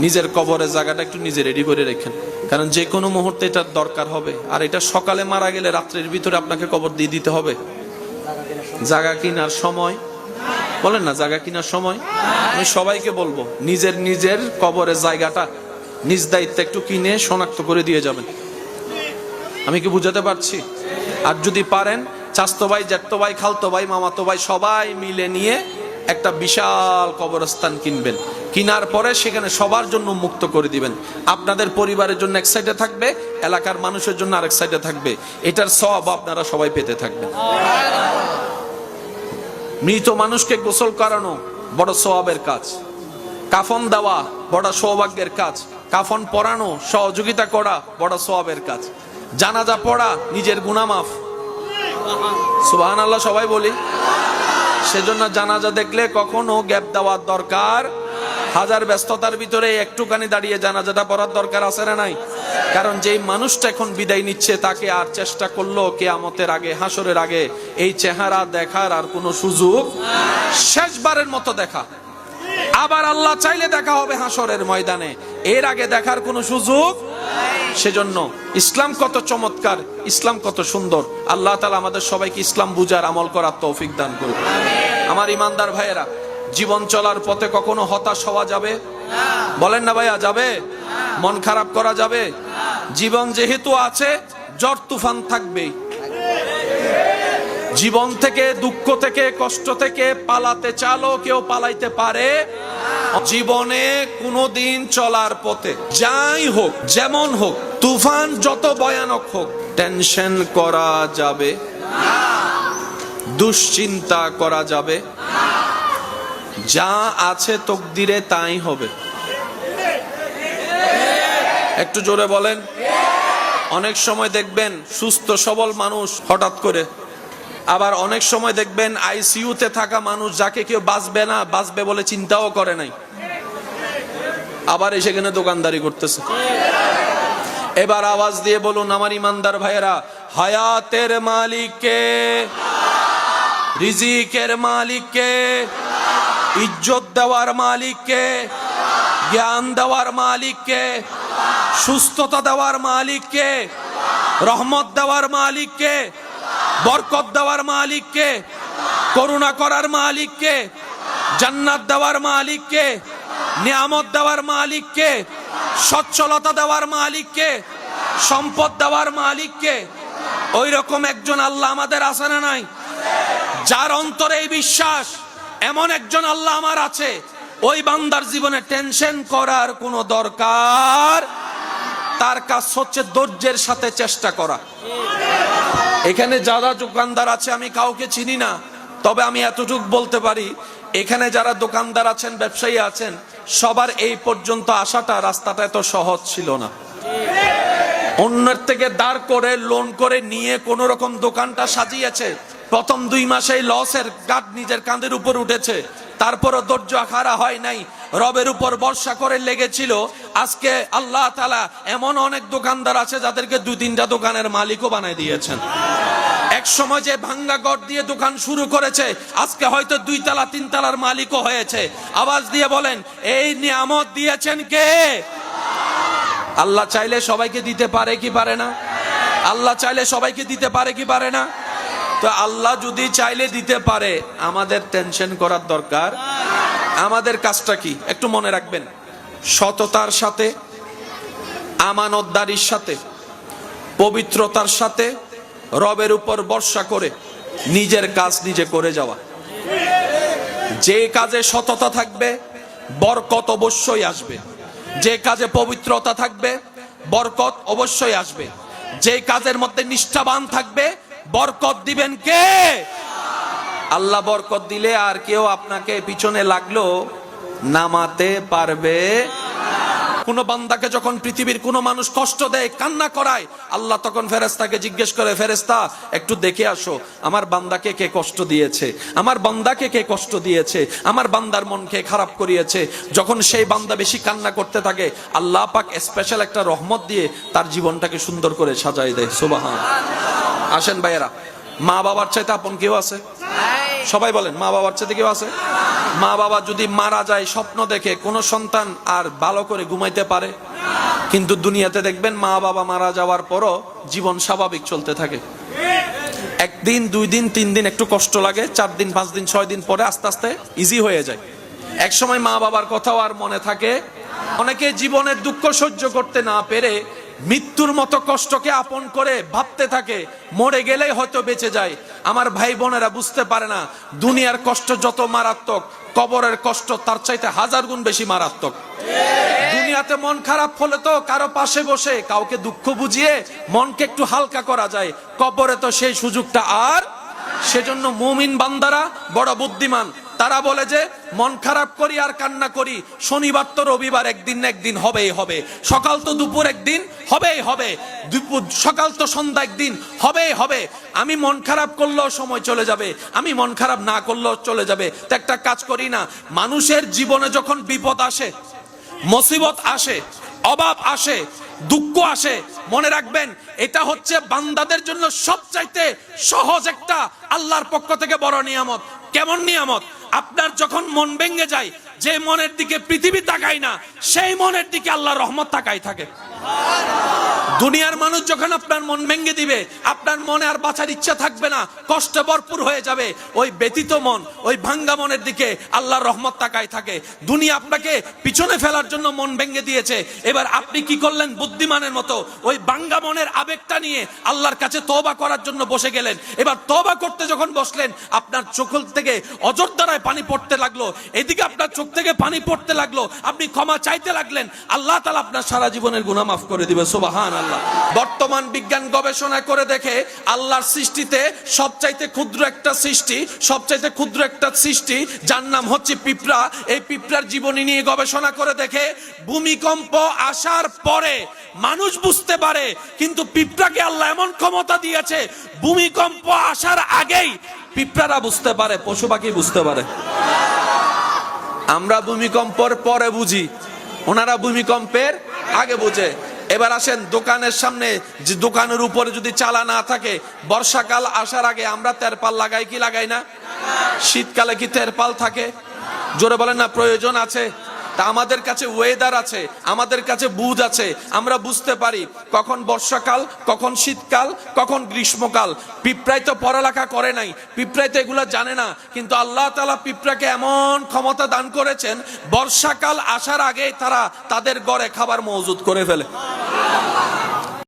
নিজের কবরের জায়গাটা একটু নিজে রেডি করে রাখেন, কারণ যে কোনো মুহূর্তে এটার দরকার হবে। আর এটা সকালে মারা গেলে রাত্রের ভিতরে আপনাকে কবর দিয়ে দিতে হবে। জায়গা কিনার সময় বলেন না, জায়গা কিনার সময় আমি সবাইকে বলবো নিজের নিজের কবরের জায়গাটা নিজ দায়িত্বে একটু কিনে শনাক্ত করে দিয়ে যাবেন। আমি কি বুঝাতে পারছি? আর যদি পারেন চাচতো ভাই, জ্যাঠতো ভাই, খালতো ভাই, মামাতো ভাই সবাই মিলে নিয়ে একটা বিশাল কবরস্থান কিনবেন। কিনার পরে সেখানে সবার জন্য মুক্ত করে দিবেন। আপনাদের পরিবারের জন্য এক সাইডে থাকবে, এলাকার মানুষের জন্য আরেক সাইডে থাকবে। এটার সওয়াব আপনারা সবাই পেতে থাকবেন। মৃত মানুষকে গোসল করানো বড় সওয়াবের কাজ, কাফন দেওয়া বড় সৌভাগ্যের কাজ, কাফন পরানো সহযোগিতা করা বড় সওয়াবের কাজ, জানাজা পড়া নিজের গুনাহ মাফ। সুবহানাল্লাহ সবাই বলি। সেজন্য জানাজা দেখলে কখনো গ্যাপ দেওয়ার দরকার, হাজার ব্যস্ততার ভিতরে একটুখানি দাঁড়িয়ে জানাজাটা পড়ার দরকার আছে না নাই? কারণ যেই মানুষটা এখন বিদায় নিচ্ছে তাকে আর চেষ্টা করলো কিয়ামতের আগে, হাসরের আগে এই চেহারা দেখার আর কোনো সুযোগ, শেষবারের মতো দেখা। আবার আল্লাহ চাইলে দেখা হবে হাসরের ময়দানে, এর আগে দেখার কোনো সুযোগ। সেজন্য ইসলাম কত চমৎকার, ইসলাম কত সুন্দর। আল্লাহ তাআলা আমাদের সবাইকে ইসলাম বুঝার, আমল করার তৌফিক দান করুন। আমার ইমানদার ভাইয়েরা, জীবন চলার পথে কখনো হতাশ হওয়া যাবে? বলেন না ভাইয়া, যাবে? মন খারাপ করা যাবে? জীবন যেহেতু আছে, ঝড় তুফান থাকবেই। জীবন থেকে, দুঃখ থেকে, কষ্ট থেকে পালাতে চালো কেউ পালাইতে পারে? জীবনে কোনোদিন চলার পথে যাই হোক, যেমন হোক, তুফান যত ভয়ানক হোক, টেনশন করা যাবে, দুশ্চিন্তা করা যাবে। যা আছে তকদিরে তাই হবে। একটু জোরে বলেন। অনেক সময় দেখবেন সুস্থ সবল মানুষ হঠাৎ করে, আবার অনেক সময় দেখবেন আইসিইউতে থাকা মানুষ যাকে কেউ বাঁচবে না, বাঁচবে বলে চিন্তাও করে নাই, আবার সেখানে দোকানদারি করতেছে। এবার আওয়াজ দিয়ে বলুন আমার ইমানদার ভাইয়েরা, হায়াতের মালিক কে? রিজিকের মালিক কে? ইজ্জত দেওয়ার মালিক কে? জ্ঞান দেওয়ার মালিক কে? সুস্থতা দেওয়ার মালিক কে? রহমত দেওয়ার মালিক কে? বরকত দেওয়ার মালিক কে? করুণা করার মালিক কে? জান্নাত দেওয়ার মালিক কে? নিয়ামত দেওয়ার মালিক কে? সচ্ছলতা দেওয়ার মালিক কে? সম্পদ দেওয়ার মালিক কে? ওই রকম একজন আল্লাহ আমাদের আছে না নাই? যার অন্তরে এই বিশ্বাস এমন একজন আল্লাহ আমার আছে, ওই বান্দার জীবনে টেনশন করার কোনো দরকার, তার কাজ হচ্ছে ধৈর্যের সাথে চেষ্টা করা। এখানে যারা দোকানদার আছে আমি কাউকে চিনি না, তবে আমি এতটুকু বলতে পারি, এখানে যারা দোকানদার আছেন, ব্যবসায়ী আছেন, সবার এই পর্যন্ত আসাটা, রাস্তাটা এত সহজ ছিল না। অন্যের থেকে দাঁড় করে, লোন করে নিয়ে কোন রকম দোকানটা সাজিয়েছে। প্রথম 2 মাসেই লসের গাঁট নিজের কাঁধের উপর উঠেছে, তারপরও ধৈর্য হারা হয় নাই, রবের উপর ভরসা করে লেগেছিল। আজকে আল্লাহ তাআলা এমন অনেক দোকানদার আছে যাদেরকে 2-3টা দোকানের মালিকও বানাই দিয়েছেন। এক সময় যে ভাঙ্গা ঘর দিয়ে দোকান শুরু করেছে, আজকে হয়তো 2 তলা 3 তলার মালিকও হয়েছে। আওয়াজ দিয়ে বলেন, এই নিয়ামত দিয়েছেন কে? আল্লাহ চাইলে সবাইকে দিতে পারে কি পারে না? আল্লাহ চাইলে সবাইকে দিতে পারে কি পারে না? তো আল্লাহ যদি চাইলে দিতে পারে, আমাদের টেনশন করার দরকার। আমাদের কাজটা কি একটু মনে রাখবেন, সততার সাথে, আমানতদারির সাথে, পবিত্রতার সাথে, রবের উপর ভরসা করে নিজের কাজ নিজে করে যাওয়া। যে কাজে সততা থাকবে বরকত অবশ্যই আসবে, যে কাজে পবিত্রতা থাকবে বরকত অবশ্যই আসবে, যে কাজের মধ্যে নিষ্ঠাবান থাকবে বরকত দিবেন কে? আল্লাহ বরকত দিলে আর কেউ আপনাকে পিছনে লাগলো নামাতে পারবে? কোন বান্দাকে যখন পৃথিবীর কোন মানুষ কষ্ট দেয়, কান্না করায়, আল্লাহ তখন ফেরেশতাকে জিজ্ঞেস করে, ফেরেশতা একটু দেখে আসো আমার বান্দাকে কে কষ্ট দিয়েছে, আমার বান্দাকে কে কষ্ট দিয়েছে, আমার বান্দার মনকে খারাপ করিয়েছে। যখন সেই বান্দা বেশি কান্না করতে থাকে, আল্লাহ পাক স্পেশাল একটা রহমত দিয়ে তার জীবনটাকে সুন্দর করে সাজাই দেয়। সুবহান। আসেন ভাইয়েরা, মা বাবার চাইতে আপন কেউ আছে? সবাই বলেন, মা বাবার চেয়ে কেউ আছে? মা বাবা যদি মারা যায় স্বপ্ন দেখে কোন সন্তান আর ভালো করে ঘুমাইতে পারে? কিন্তু দুনিয়াতে দেখবেন মা বাবা মারা যাওয়ার পরও জীবন স্বাভাবিক চলতে থাকে। একদিন, 2 দিন, 3 দিন একটু কষ্ট লাগে, 4 দিন, 5 দিন, 6 দিন পরে আস্তে আস্তে ইজি হয়ে যায়। এক সময় মা বাবার কথাও আর মনে থাকে। অনেকে জীবনের দুঃখ সহ্য করতে না পেরে মৃত্যুর মতো কষ্টকে আপন করে ভাবতে থাকে মরে গেলেই হয়তো বেঁচে যায়। আমার ভাই বোনেরা বুঝতে পারে না, দুনিয়ার কষ্ট যত মারাত্মক, কবরের কষ্ট তার চাইতে 1000 গুণ বেশি মারাত্মক। দুনিয়াতে মন খারাপ হলে তো কারো পাশে বসে কাউকে দুঃখ বুঝিয়ে মনকে একটু হালকা করা যায়, কবরে তো সেই সুযোগটা আর। সেজন্য মুমিন বান্দারা বড় বুদ্ধিমান। তারা বলে যে মন খারাপ করি আর কান্না করি, শনিবার তো রবিবার, একদিন না একদিন হবেই হবে, সকাল তো দুপুর একদিন হবেই হবে, দুপুর সকাল তো সন্ধ্যা একদিন হবেই হবে। আমি মন খারাপ করলেও সময় চলে যাবে, আমি মন খারাপ না করলেও চলে যাবে। তো একটা কাজ করি না, মানুষের জীবনে যখন বিপদ আসে, মুসিবত আসে, অভাব আসে, দুঃখ আসে, মনে রাখবেন এটা হচ্ছে বান্দাদের জন্য সবচাইতে সহজ একটা আল্লাহর পক্ষ থেকে বড় নিয়ামত। কেমন নিয়ামত? আপনার যখন মন ভেঙে যায়, যে মনের দিকে পৃথিবী তাকায় না, সেই মনের দিকে আল্লাহর রহমত তাকাই থাকে। দুনিয়ার মানুষ যখন আপনার মন ভেঙে দিবে, আপনার মনে আর বাঁচার ইচ্ছা থাকবে না, কষ্টে ভরপুর হয়ে যাবে। ওই ব্যথিত মন, ওই ভাঙ্গা মনের দিকে আল্লাহর রহমত তাকাই থাকে। দুনিয়া আপনাকে পিছনে ফেলার জন্য মন ভেঙে দিয়েছে, এবার আপনি কি করলেন? বুদ্ধিমানের মতো ওই ভাঙ্গা মনের আবেগটা নিয়ে আল্লাহর কাছে তওবা করার জন্য বসে গেলেন। এবার তওবা করতে যখন বসলেন, আপনার চোখ থেকে অজরধারায় পানি পড়তে লাগলো, এদিকে আপনার চোখ থেকে পানি পড়তে লাগলো, আপনি ক্ষমা চাইতে লাগলেন, আল্লাহ তাআলা আপনার সারা জীবনের গুনাহ মাফ করে দিবে। সুবহানাল্লাহ। বর্তমান বিজ্ঞান গবেষণা করে দেখে আল্লাহর সৃষ্টিতে সবচাইতে ক্ষুদ্র একটা সৃষ্টি যার নাম হচ্ছে পিঁপড়া। এই পিঁপড়ার জীবনী নিয়ে গবেষণা করে দেখে ভূমিকম্প আসার পরে মানুষ বুঝতে পারে, কিন্তু পিঁপড়াকে আল্লাহ এমন ক্ষমতা দিয়েছে ভূমিকম্প আসার আগেই পিঁপড়ারা বুঝতে পারে, পশু পাখি বুঝতে পারে। আমরা ভূমিকম্পের পরে বুঝি, ওনারা ভূমিকম্পের আগে বুঝে। এবার আসেন, দোকানের সামনে যে দোকানের উপরে যদি চালা না থাকে, বর্ষাকাল আসার আগে আমরা তেরপাল লাগাই কি লাগাই না? শীতকালে কি তেরপাল থাকে? জোরে বলেন না, প্রয়োজন আছে। তা আমাদের কাছে ওয়েদার আছে, আমাদের কাছে বুঝ আছে, আমরা বুঝতে পারি কখন বর্ষাকাল, কখন শীতকাল, কখন গ্রীষ্মকাল। পিঁপড়াই তো পড়ালেখা করে নাই, পিঁপড়াই তো এগুলো জানে না, কিন্তু আল্লাহ তাআলা পিঁপড়াকে এমন ক্ষমতা দান করেছেন, বর্ষাকাল আসার আগে তারা তাদের ঘরে খাবার মজুদ করে ফেলে।